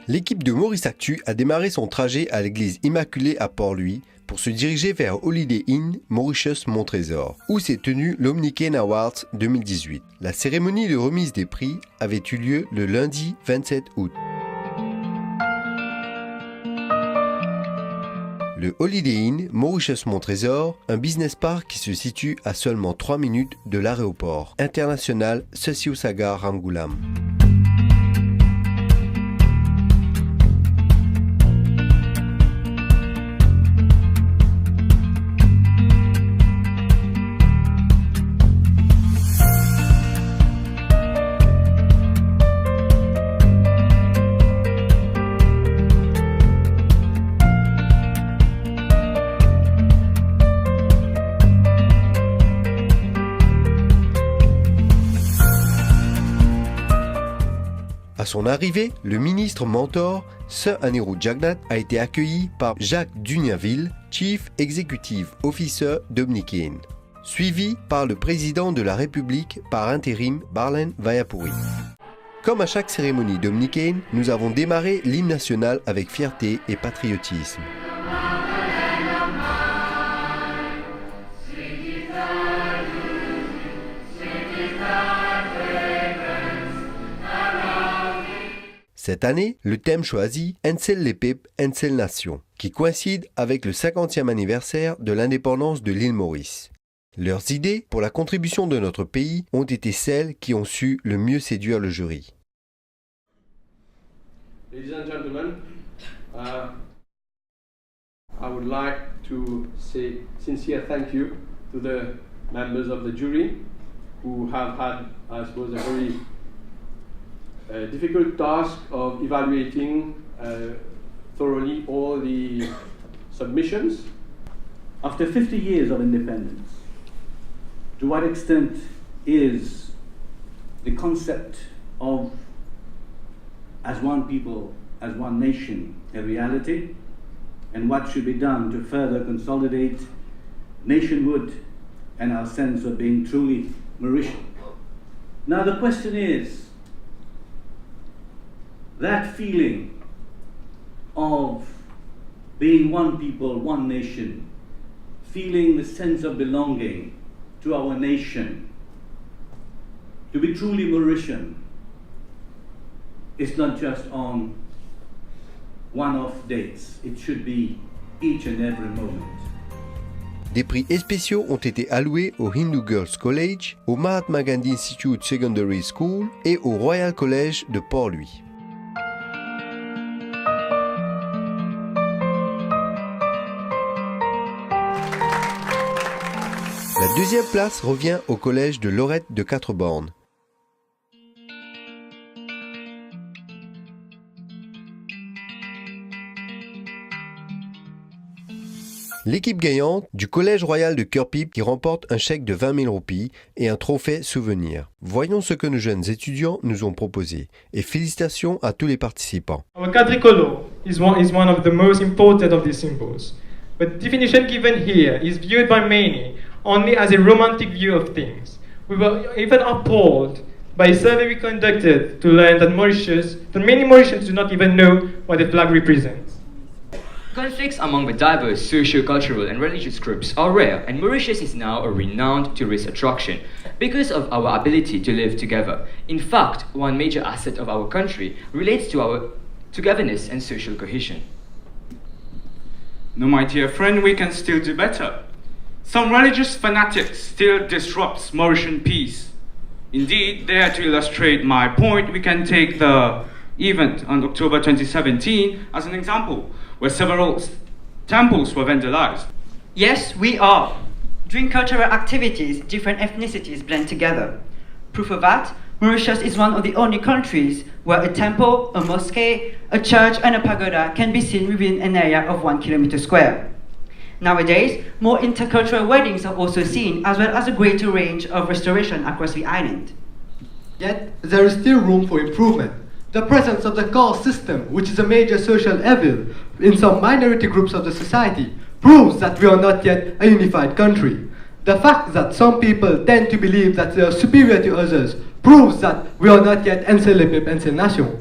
L'équipe de Maurice Actu a démarré son trajet à l'église Immaculée à Port-Louis pour se diriger vers Holiday Inn, Mauritius, Tresor, où s'est tenu l'Omnicane Awards 2018. La cérémonie de remise des prix avait eu lieu le lundi 27 août. Le Holiday Inn, Mauritius Trésor, un business park qui se situe à seulement 3 minutes de l'aéroport international Susiusagar Rangulam. À son arrivée, le ministre mentor, Sir Anirudh Jagannath, a été accueilli par Jacques Dugnaville, Chief Executive Officer d'Omnicane, suivi par le président de la République par intérim, Barlen Vayapuri. Comme à chaque cérémonie d'Omnicane, nous avons démarré l'hymne national avec fierté et patriotisme. Cette année, le thème choisi, Ensel les Pep, Ensel Nation, qui coïncide avec le 50e anniversaire de l'indépendance de l'île Maurice. Leurs idées pour la contribution de notre pays ont été celles qui ont su le mieux séduire le jury. Ladies and gentlemen, I would like to say sincere thank you to the members of the jury who have had, I suppose, a very difficult task of evaluating thoroughly all the submissions. After 50 years of independence, to what extent is the concept of as one people, as one nation, a reality? And what should be done to further consolidate nationhood and our sense of being truly Mauritian? Now the question is, that feeling of being one people, one nation, feeling the sense of belonging to our nation, to be truly Mauritian, is not just on one-off dates. It should be each and every moment. Des prix spéciaux ont été alloués au Hindu Girls College, au Mahatma Gandhi Institute Secondary School et au Royal College de Port-Louis. La deuxième place revient au collège de Lorette de 4 bornes. L'équipe gagnante du Collège Royal de Cœur-Pipe qui remporte un chèque de 20 000 roupies et un trophée souvenir. Voyons ce que nos jeunes étudiants nous ont proposé et félicitations à tous les participants. Our quadricolor is one of the most important of these symbols, but the definition given here is viewed by many only as a romantic view of things. We were even appalled by a survey we conducted to learn that many Mauritians do not even know what the flag represents. Conflicts among the diverse socio-cultural and religious groups are rare, and Mauritius is now a renowned tourist attraction because of our ability to live together. In fact, one major asset of our country relates to our togetherness and social cohesion. No, my dear friend, we can still do better. Some religious fanatics still disrupt Mauritian peace. Indeed, there to illustrate my point, we can take the event on October 2017 as an example, where several temples were vandalized. Yes, we are. During cultural activities, different ethnicities blend together. Proof of that, Mauritius is one of the only countries where a temple, a mosque, a church and a pagoda can be seen within an area of 1 kilometer square. Nowadays, more intercultural weddings are also seen, as well as a greater range of restoration across the island. Yet, there is still room for improvement. The presence of the caste system, which is a major social evil in some minority groups of the society, proves that we are not yet a unified country. The fact that some people tend to believe that they are superior to others proves that we are not yet un seul peuple, un seul nation.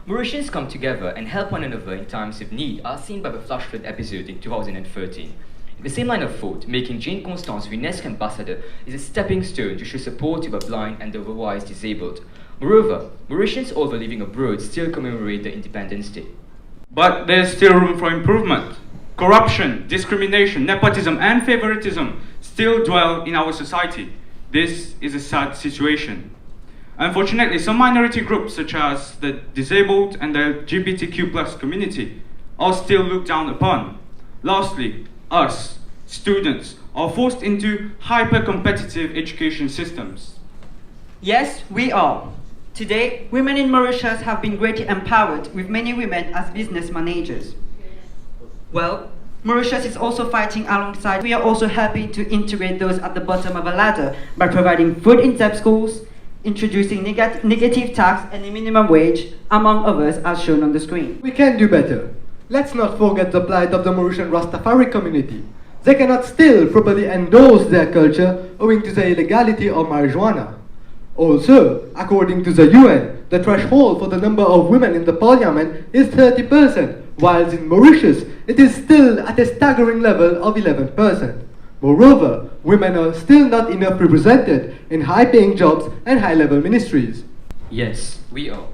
Mauritians come together and help one another in times of need, as seen by the flash flood episode in 2013. In the same line of thought, making Jane Constance UNESCO ambassador is a stepping stone to show support to the blind and the otherwise disabled. Moreover, Mauritians, although living abroad, still commemorate the Independence Day. But there's still room for improvement. Corruption, discrimination, nepotism, and favoritism still dwell in our society. This is a sad situation. Unfortunately, some minority groups, such as the disabled and the LGBTQ+ community, are still looked down upon. Lastly, us, students, are forced into hyper-competitive education systems. Yes, we are. Today, women in Mauritius have been greatly empowered, with many women as business managers. Well, Mauritius is also fighting alongside. We are also helping to integrate those at the bottom of a ladder by providing food in SEP schools, introducing negative tax and a minimum wage, among others, as shown on the screen. We can do better. Let's not forget the plight of the Mauritian Rastafari community. They cannot still properly endorse their culture owing to the illegality of marijuana. Also, according to the UN, the threshold for the number of women in the parliament is 30%, whilst in Mauritius it is still at a staggering level of 11%. Moreover, women are still not enough represented in high-paying jobs and high-level ministries. Yes, we are.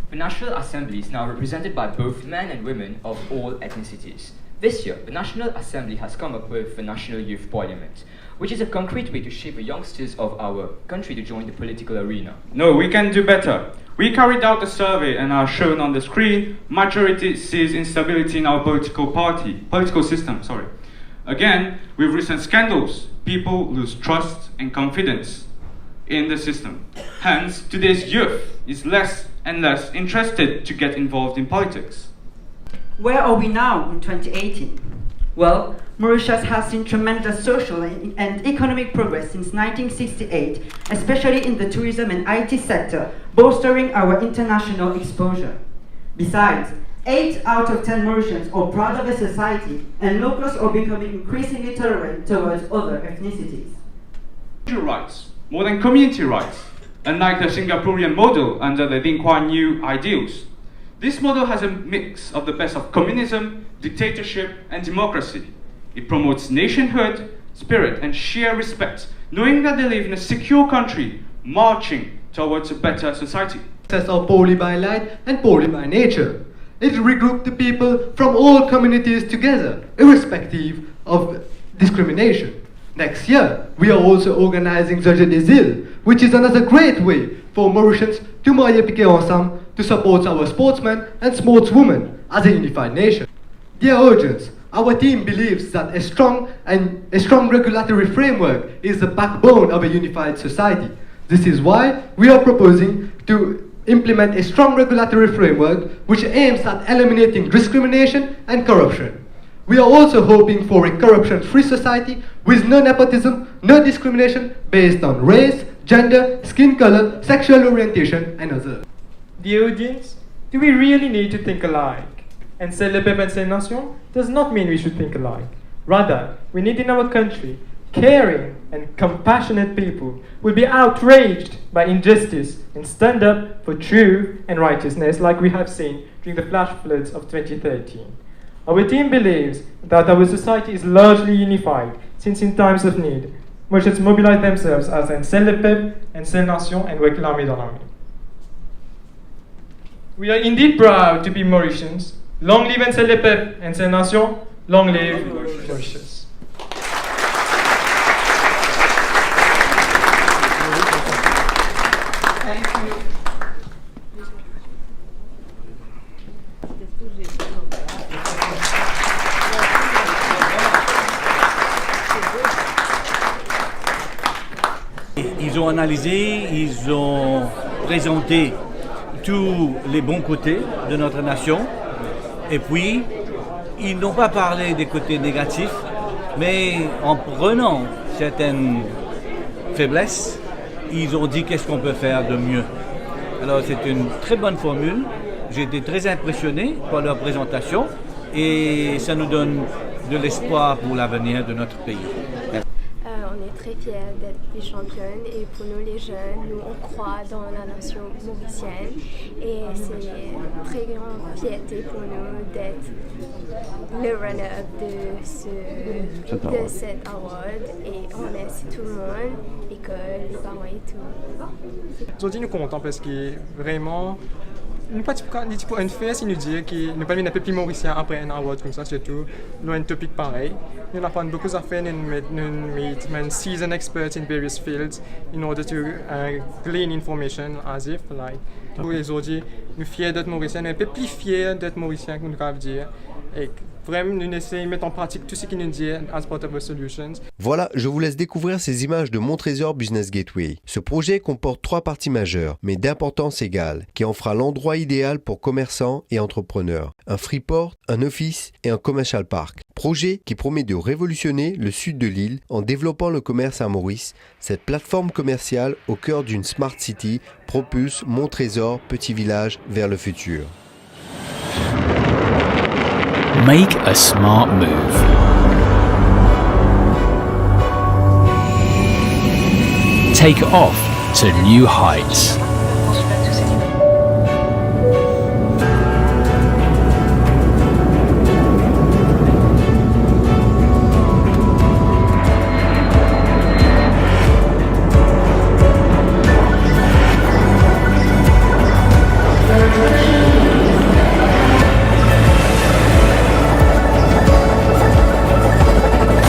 The National Assembly is now represented by both men and women of all ethnicities. This year, the National Assembly has come up with the National Youth Parliament, which is a concrete way to shape the youngsters of our country to join the political arena. No, we can do better. We carried out a survey and are shown on the screen. Majority sees instability in our political system. Again, with recent scandals, people lose trust and confidence in the system. Hence, today's youth is less and less interested to get involved in politics. Where are we now in 2018? Well, Mauritius has seen tremendous social and economic progress since 1968, especially in the tourism and IT sector, bolstering our international exposure. Besides, 8 out of 10 Mauritians are proud of their society, and locals are becoming increasingly tolerant towards other ethnicities. Individual rights, more than community rights, unlike the Singaporean model under the Lee Kuan Yew ideals. This model has a mix of the best of communism, dictatorship, and democracy. It promotes nationhood, spirit, and sheer respect, knowing that they live in a secure country, marching towards a better society. Are poorly by light and poorly by nature. It regrouped the people from all communities together, irrespective of discrimination. Next year, we are also organizing the Jeux des Îles, which is another great way for Mauritians to mailler piquer ensemble to support our sportsmen and sportswomen as a unified nation. Dear audience, our team believes that a strong regulatory framework is the backbone of a unified society. This is why we are proposing to implement a strong regulatory framework which aims at eliminating discrimination and corruption. We are also hoping for a corruption-free society with no nepotism, no discrimination based on race, gender, skin color, sexual orientation, and others. The audience, do we really need to think alike? And c'est le peuple and c'est la nation does not mean we should think alike. Rather, we need in our country caring and compassionate people will be outraged by injustice and stand up for truth and righteousness like we have seen during the flash floods of 2013. Our team believes that our society is largely unified since in times of need, Mauritians mobilize themselves as un seul le peuple, une seule nation, and work l'armée dans l'armée. We are indeed proud to be Mauritians. Long live un seul le peuple, une seule nation. Long live Mauritius. Ils ont analysé, ils ont présenté tous les bons côtés de notre nation et puis ils n'ont pas parlé des côtés négatifs, mais en prenant certaines faiblesses, ils ont dit qu'est-ce qu'on peut faire de mieux. Alors c'est une très bonne formule, j'ai été très impressionné par leur présentation et ça nous donne de l'espoir pour l'avenir de notre pays. On est très fiers d'être des championnes et pour nous les jeunes, nous on croit dans la nation mauricienne et c'est une très grande fierté pour nous d'être le runner-up de cet award et on remercie tout le monde, l'école, les parents et tout. Aujourd'hui nous comptons parce que vraiment nous pas tipo une fête si nous dire que nous pas un peu plus mauricien après un award comme ça surtout nous un topic pareil nous apprendre beaucoup d'affaires nous meet seasoned experts in various fields in order to glean information as if like pour les aujourd'hui nous fiers d'être mauriciens un peu plus fiers d'être mauriciens comme nous pouvons dire et vraiment nous essayons de mettre en pratique tout ce qui nous dit as part of our solutions. Voilà, je vous laisse découvrir ces images de mon Tresor Business Gateway. Ce projet comporte 3 parties majeures, mais d'importance égale, qui en fera l'endroit idéal pour commerçants et entrepreneurs. Un freeport, un office et un commercial park. Projet qui promet de révolutionner le sud de l'île en développant le commerce à Maurice. Cette plateforme commerciale au cœur d'une smart city propulse mon Tresor petit village vers le futur. Make a smart move. Take off to new heights.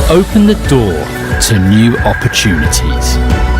Open the door to new opportunities.